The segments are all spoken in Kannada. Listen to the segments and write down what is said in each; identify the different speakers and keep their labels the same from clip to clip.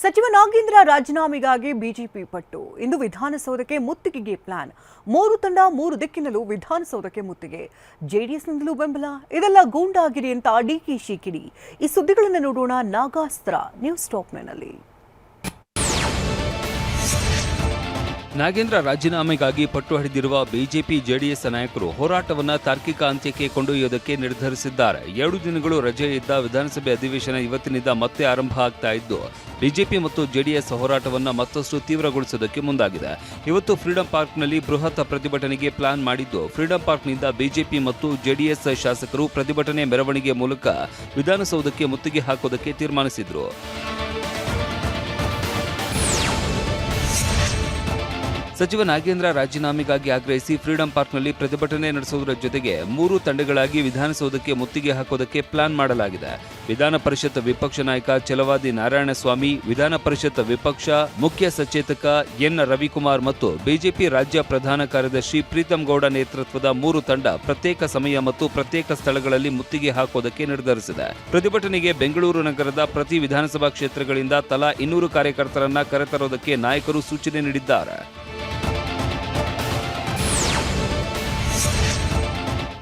Speaker 1: ಸಚಿವ ನಾಗೇಂದ್ರ ರಾಜೀನಾಮೆಗಾಗಿ ಬಿಜೆಪಿ ಪಟ್ಟು ಇಂದು ವಿಧಾನಸೌಧಕ್ಕೆ ಮುತ್ತಿಗೆಗೆ ಪ್ಲಾನ್. 3 ತಂಡ 3 ದಿಕ್ಕಿನಲ್ಲೂ ವಿಧಾನಸೌಧಕ್ಕೆ ಮುತ್ತಿಗೆ. ಜೆಡಿಎಸ್ನಿಂದಲೂ ಬೆಂಬಲ. ಇದೆಲ್ಲ ಗೂಂಡಾಗಿರಿ ಅಂತ ಡಿಕೆಶಿ ಕಿಡಿ. ಈ ಸುದ್ದಿಗಳನ್ನು ನೋಡೋಣ ನಾಗಾಸ್ತ್ರ ನ್ಯೂಸ್ ಟಾಪ್ನಲ್ಲಿ.
Speaker 2: ನಾಗೇಂದ್ರ ರಾಜೀನಾಮೆಗಾಗಿ ಪಟ್ಟು ಹಿಡಿದಿರುವ ಬಿಜೆಪಿ ಜೆಡಿಎಸ್ ನಾಯಕರು ಹೋರಾಟವನ್ನು ತಾರ್ಕಿಕ ಅಂತ್ಯಕ್ಕೆ ಕೊಂಡೊಯ್ಯೋದಕ್ಕೆ ನಿರ್ಧರಿಸಿದ್ದಾರೆ. 2 ದಿನಗಳು ರಜೆ ಇದ್ದ ವಿಧಾನಸಭೆ ಅಧಿವೇಶನ ಇವತ್ತಿನಿಂದ ಮತ್ತೆ ಆರಂಭ ಆಗ್ತಾ ಇದ್ದು ಬಿಜೆಪಿ ಮತ್ತು ಜೆಡಿಎಸ್ ಹೋರಾಟವನ್ನು ಮತ್ತಷ್ಟು ತೀವ್ರಗೊಳಿಸೋದಕ್ಕೆ ಮುಂದಾಗಿದೆ. ಇವತ್ತು ಫ್ರೀಡಂ ಪಾರ್ಕ್ನಲ್ಲಿ ಬೃಹತ್ ಪ್ರತಿಭಟನೆಗೆ ಪ್ಲಾನ್ ಮಾಡಿದ್ದು ಫ್ರೀಡಂ ಪಾರ್ಕ್ನಿಂದ ಬಿಜೆಪಿ ಮತ್ತು ಜೆಡಿಎಸ್ ಶಾಸಕರು ಪ್ರತಿಭಟನೆ ಮೆರವಣಿಗೆ ಮೂಲಕ ವಿಧಾನಸೌಧಕ್ಕೆ ಮುತ್ತಿಗೆ ಹಾಕೋದಕ್ಕೆ ತೀರ್ಮಾನಿಸಿದ್ರು. ಸಚಿವ ನಾಗೇಂದ್ರ ರಾಜೀನಾಮೆಗಾಗಿ ಆಗ್ರಹಿಸಿ ಫ್ರೀಡಂ ಪಾರ್ಕ್ನಲ್ಲಿ ಪ್ರತಿಭಟನೆ ನಡೆಸುವುದರ ಜೊತೆಗೆ 3 ತಂಡಗಳಾಗಿ ವಿಧಾನಸೌಧಕ್ಕೆ ಮುತ್ತಿಗೆ ಹಾಕೋದಕ್ಕೆ ಪ್ಲಾನ್ ಮಾಡಲಾಗಿದೆ. ವಿಧಾನ ಪರಿಷತ್ ವಿಪಕ್ಷ ನಾಯಕ ಛಲವಾದಿ ನಾರಾಯಣಸ್ವಾಮಿ, ವಿಧಾನ ಪರಿಷತ್ ವಿಪಕ್ಷ ಮುಖ್ಯ ಸಚೇತಕ ಎನ್ ರವಿಕುಮಾರ್ ಮತ್ತು ಬಿಜೆಪಿ ರಾಜ್ಯ ಪ್ರಧಾನ ಕಾರ್ಯದರ್ಶಿ ಪ್ರೀತಂ ಗೌಡ ನೇತೃತ್ವದ 3 ತಂಡ ಪ್ರತ್ಯೇಕ ಸಮಯ ಮತ್ತು ಪ್ರತ್ಯೇಕ ಸ್ಥಳಗಳಲ್ಲಿ ಮುತ್ತಿಗೆ ಹಾಕೋದಕ್ಕೆ ನಿರ್ಧರಿಸಿದೆ. ಪ್ರತಿಭಟನೆಗೆ ಬೆಂಗಳೂರು ನಗರದ ಪ್ರತಿ ವಿಧಾನಸಭಾ ಕ್ಷೇತ್ರಗಳಿಂದ ತಲಾ 200 ಕಾರ್ಯಕರ್ತರನ್ನ ಕರೆತರೋದಕ್ಕೆ ನಾಯಕರು ಸೂಚನೆ ನೀಡಿದ್ದಾರೆ.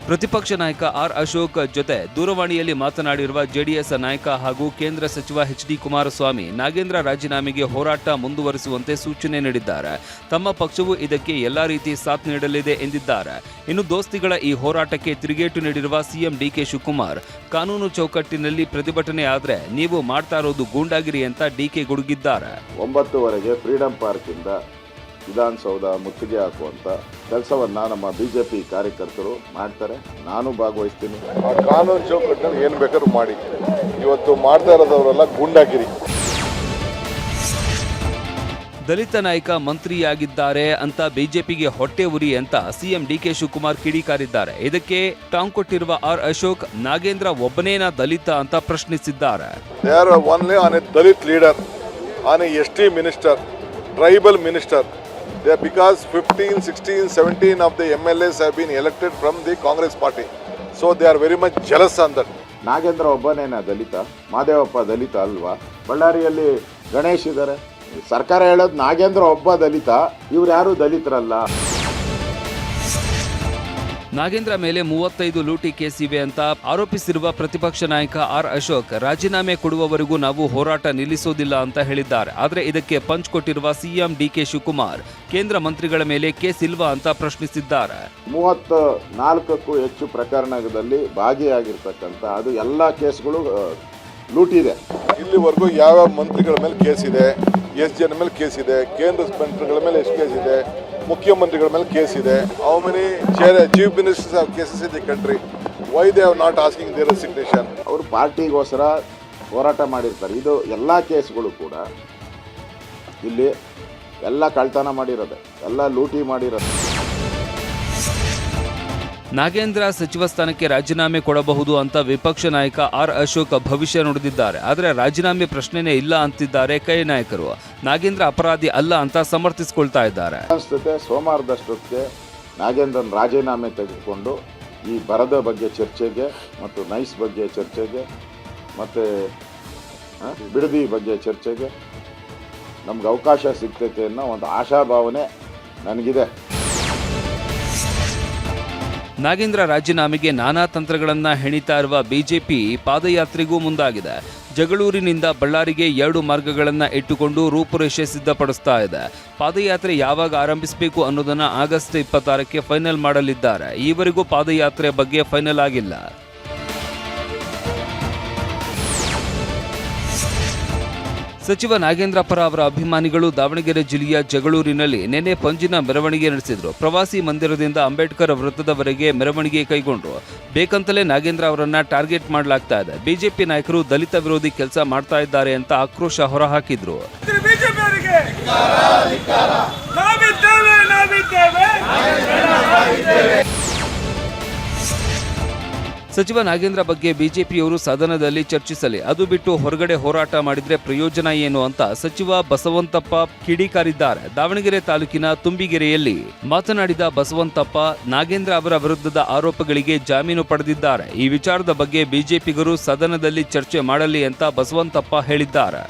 Speaker 2: ಪ್ರತಿಪಕ್ಷ ನಾಯಕ ಆರ್ ಅಶೋಕ್ ಜೊತೆ ದೂರವಾಣಿಯಲ್ಲಿ ಮಾತನಾಡಿರುವ ಜೆಡಿಎಸ್ ನಾಯಕ ಹಾಗೂ ಕೇಂದ್ರ ಸಚಿವ ಎಚ್.ಡಿ. ಕುಮಾರಸ್ವಾಮಿ ನಾಗೇಂದ್ರ ರಾಜೀನಾಮೆಗೆ ಹೋರಾಟ ಮುಂದುವರಿಸುವಂತೆ ಸೂಚನೆ ನೀಡಿದ್ದಾರೆ. ತಮ್ಮ ಪಕ್ಷವು ಇದಕ್ಕೆ ಎಲ್ಲಾ ರೀತಿ ಸಾಥ್ ನೀಡಲಿದೆ ಎಂದಿದ್ದಾರೆ. ಇನ್ನು ದೋಸ್ತಿಗಳ ಈ ಹೋರಾಟಕ್ಕೆ ತಿರುಗೇಟು ನೀಡಿರುವ ಸಿಎಂ ಡಿಕೆ ಶಿವಕುಮಾರ್, ಕಾನೂನು ಚೌಕಟ್ಟಿನಲ್ಲಿ ಪ್ರತಿಭಟನೆ ಆದ್ರೆ ನೀವು ಮಾಡ್ತಾ ಇರೋದು ಗೂಂಡಾಗಿರಿ ಅಂತ ಡಿಕೆ ಗುಡುಗಿದ್ದಾರೆ.
Speaker 3: 9:30ಗೆ ಫ್ರೀಡಂ ಪಾರ್ಕ್ ಇಂದ ವಿಧಾನಸೌಧ ಮುತ್ತಿಗೆ ಹಾಕುವಂತ ಕೆಲಸವನ್ನ ನಮ್ಮ ಬಿಜೆಪಿ ಕಾರ್ಯಕರ್ತರು ಮಾಡ್ತಾರೆ. ನಾನು ಭಾಗವಹಿಸ್ತೀನಿ.
Speaker 4: ಆ ಕಾನೂನು ಚೌಕಟ್ಟಿನಲ್ಲಿ ಏನು ಬೇಕಾದ್ರೂ ಮಾಡಿ. ಇವತ್ತು ಮಾಡ್ತಾ ಇರೋದವರೆಲ್ಲ ಗೂಂಡಾಗಿರಿ.
Speaker 2: ದಲಿತ ನಾಯಕ ಮಂತ್ರಿಯಾಗಿದ್ದಾರೆ ಅಂತ ಬಿಜೆಪಿಗೆ ಹೊಟ್ಟೆ ಉರಿ ಅಂತ ಸಿಎಂ ಡಿಕೆ ಶಿವಕುಮಾರ್ ಕಿಡಿಕಾರಿದ್ದಾರೆ. ಇದಕ್ಕೆ ಟಾಂಗ್ ಕೊಟ್ಟಿರುವ ಆರ್ ಅಶೋಕ್, ನಾಗೇಂದ್ರ ಒಬ್ಬನೇನಾ ದಲಿತ ಅಂತ ಪ್ರಶ್ನಿಸಿದ್ದಾರೆ.
Speaker 4: They are only on A Dalit leader, on A ST minister, tribal minister. Because 15, 16, 17 of the MLAs have been elected from the Congress party. So they are very much jealous on that.
Speaker 3: Nagendra ಒಬ್ಬನೇನ ದಲಿತ? ಮಾದೇವಪ್ಪ ದಲಿತ ಅಲ್ವಾ? ಬಳ್ಳಾರಿಯಲ್ಲಿ ಗಣೇಶ್ ಇದ್ದಾರೆ. ಸರ್ಕಾರ ಹೇಳೋದು ನಾಗೇಂದ್ರ ಒಬ್ಬ ದಲಿತ, ಇವ್ರು ಯಾರು ದಲಿತರಲ್ಲ.
Speaker 2: ನಾಗೇಂದ್ರ ಮೇಲೆ 35 ಲೂಟಿ ಕೇಸ್ ಇವೆ ಅಂತ ಆರೋಪಿಸಿರುವ ಪ್ರತಿಪಕ್ಷ ನಾಯಕ ಆರ್ ಅಶೋಕ್, ರಾಜೀನಾಮೆ ಕೊಡುವವರೆಗೂ ನಾವು ಹೋರಾಟ ನಿಲ್ಲಿಸೋದಿಲ್ಲ ಅಂತ ಹೇಳಿದ್ದಾರೆ. ಆದರೆ ಇದಕ್ಕೆ ಪಂಚ್ ಕೊಟ್ಟಿರುವ ಸಿಎಂ ಡಿಕೆ ಶಿವಕುಮಾರ್, ಕೇಂದ್ರ ಮಂತ್ರಿಗಳ ಮೇಲೆ ಕೇಸ್ ಇಲ್ವಾ ಅಂತ ಪ್ರಶ್ನಿಸಿದ್ದಾರೆ.
Speaker 3: 34ಕ್ಕೂ ಹೆಚ್ಚು ಪ್ರಕರಣದಲ್ಲಿ ಭಾಗಿಯಾಗಿರ್ತಕ್ಕಂಥ ಅದು ಎಲ್ಲ ಕೇಸ್ಗಳು ಲೂಟಿದೆ.
Speaker 4: ಇಲ್ಲಿವರೆಗೂ ಯಾವ ಮಂತ್ರಿಗಳ ಮೇಲೆ ಕೇಸ್ ಇದೆ, ಎಷ್ಟು ಜನ ಮೇಲೆ ಕೇಸ್ ಇದೆ, ಕೇಂದ್ರ ಮಂತ್ರಿಗಳ ಮೇಲೆ ಎಷ್ಟು ಕೇಸ್ ಇದೆ, ಮುಖ್ಯಮಂತ್ರಿಗಳ ಮೇಲೆ ಕೇಸ್ ಇದೆ. How many chief ministers have cases in the country? Why they have not asking their resignation?
Speaker 3: ಅವರು ಪಾರ್ಟಿಗೋಸ್ಕರ ಹೋರಾಟ ಮಾಡಿರ್ತಾರೆ. ಇದು ಎಲ್ಲ ಕೇಸ್ಗಳು ಕೂಡ ಇಲ್ಲಿ ಎಲ್ಲ ಕಳ್ತನ ಮಾಡಿರೋದು, ಎಲ್ಲ ಲೂಟಿ ಮಾಡಿರೋದು.
Speaker 2: ನಾಗೇಂದ್ರ ಸಚಿವ ಸ್ಥಾನಕ್ಕೆ ರಾಜೀನಾಮೆ ಕೊಡಬಹುದು ಅಂತ ವಿಪಕ್ಷ ನಾಯಕ ಆರ್ ಅಶೋಕ್ ಭವಿಷ್ಯ ನುಡಿದಿದ್ದಾರೆ. ಆದರೆ ರಾಜೀನಾಮೆ ಪ್ರಶ್ನೆನೇ ಇಲ್ಲ ಅಂತಿದ್ದಾರೆ ಕೈ ನಾಯಕರು. ನಾಗೇಂದ್ರ ಅಪರಾಧಿ ಅಲ್ಲ ಅಂತ ಸಮರ್ಥಿಸಿಕೊಳ್ತಾ ಇದ್ದಾರೆ.
Speaker 3: ಸೋಮವಾರದಷ್ಟೊತ್ತಿಗೆ ನಾಗೇಂದ್ರನ್ ರಾಜೀನಾಮೆ ತೆಗೆದುಕೊಂಡು ಈ ಬರದ ಬಗ್ಗೆ ಚರ್ಚೆಗೆ ಮತ್ತು ನೈಸ್ ಬಗ್ಗೆ ಚರ್ಚೆಗೆ ಮತ್ತು ಬಿಡದಿ ಬಗ್ಗೆ ಚರ್ಚೆಗೆ ನಮ್ಗೆ ಅವಕಾಶ ಸಿಗ್ತೈತೆ ಅನ್ನೋ ಒಂದು ಆಶಾಭಾವನೆ ನನಗಿದೆ.
Speaker 2: ನಾಗೇಂದ್ರ ರಾಜೀನಾಮೆಗೆ ನಾನಾ ತಂತ್ರಗಳನ್ನ ಹೆಣಿತಾ ಇರುವ ಬಿಜೆಪಿ ಪಾದಯಾತ್ರೆಗೂ ಮುಂದಾಗಿದೆ. ಜಗಳೂರಿನಿಂದ ಬಳ್ಳಾರಿಗೆ 2 ಮಾರ್ಗಗಳನ್ನು ಇಟ್ಟುಕೊಂಡು ರೂಪುರೇಷೆ ಸಿದ್ಧಪಡಿಸ್ತಾ ಇದೆ. ಪಾದಯಾತ್ರೆ ಯಾವಾಗ ಆರಂಭಿಸಬೇಕು ಅನ್ನೋದನ್ನ ಆಗಸ್ಟ್ 26ಕ್ಕೆ ಫೈನಲ್ ಮಾಡಲಿದ್ದಾರೆ. ಈವರೆಗೂ ಪಾದಯಾತ್ರೆ ಬಗ್ಗೆ ಫೈನಲ್ ಆಗಿಲ್ಲ. ಸಚಿವ ನಾಗೇಂದ್ರ ಪರ ಅವರ ಅಭಿಮಾನಿಗಳು ದಾವಣಗೆರೆ ಜಿಲ್ಲೆಯ ಜಗಳೂರಿನಲ್ಲಿ ನಿನ್ನೆ ಪಂಜಿನ ಮೆರವಣಿಗೆ ನಡೆಸಿದ್ರು. ಪ್ರವಾಸಿ ಮಂದಿರದಿಂದ ಅಂಬೇಡ್ಕರ್ ವೃತ್ತದವರೆಗೆ ಮೆರವಣಿಗೆ ಕೈಗೊಂಡ್ರು. ಬೇಕಂತಲೇ ನಾಗೇಂದ್ರ ಅವರನ್ನ ಟಾರ್ಗೆಟ್ ಮಾಡಲಾಗ್ತಾ ಇದೆ. ಬಿಜೆಪಿ ನಾಯಕರು ದಲಿತ ವಿರೋಧಿ ಕೆಲಸ ಮಾಡ್ತಾ ಇದ್ದಾರೆ ಅಂತ ಆಕ್ರೋಶ ಹೊರಹಾಕಿದ್ರು. ಸಚಿವ ನಾಗೇಂದ್ರ ಬಗ್ಗೆ ಬಿಜೆಪಿಯವರು ಸದನದಲ್ಲಿ ಚರ್ಚಿಸಲಿ, ಅದು ಬಿಟ್ಟು ಹೊರಗಡೆ ಹೋರಾಟ ಮಾಡಿದ್ರೆ ಪ್ರಯೋಜನ ಏನು ಅಂತ ಸಚಿವ ಬಸವಂತಪ್ಪ ಕಿಡಿಕಾರಿದ್ದಾರೆ. ದಾವಣಗೆರೆ ತಾಲೂಕಿನ ತುಂಬಿಗೆರೆಯಲ್ಲಿ ಮಾತನಾಡಿದ ಬಸವಂತಪ್ಪ, ನಾಗೇಂದ್ರ ಅವರ ವಿರುದ್ಧದ ಆರೋಪಗಳಿಗೆ ಜಾಮೀನು ಪಡೆದಿದ್ದಾರೆ. ಈ ವಿಚಾರದ ಬಗ್ಗೆ ಬಿಜೆಪಿಗರು ಸದನದಲ್ಲಿ ಚರ್ಚೆ ಮಾಡಲಿ ಅಂತ ಬಸವಂತಪ್ಪ ಹೇಳಿದ್ದಾರೆ.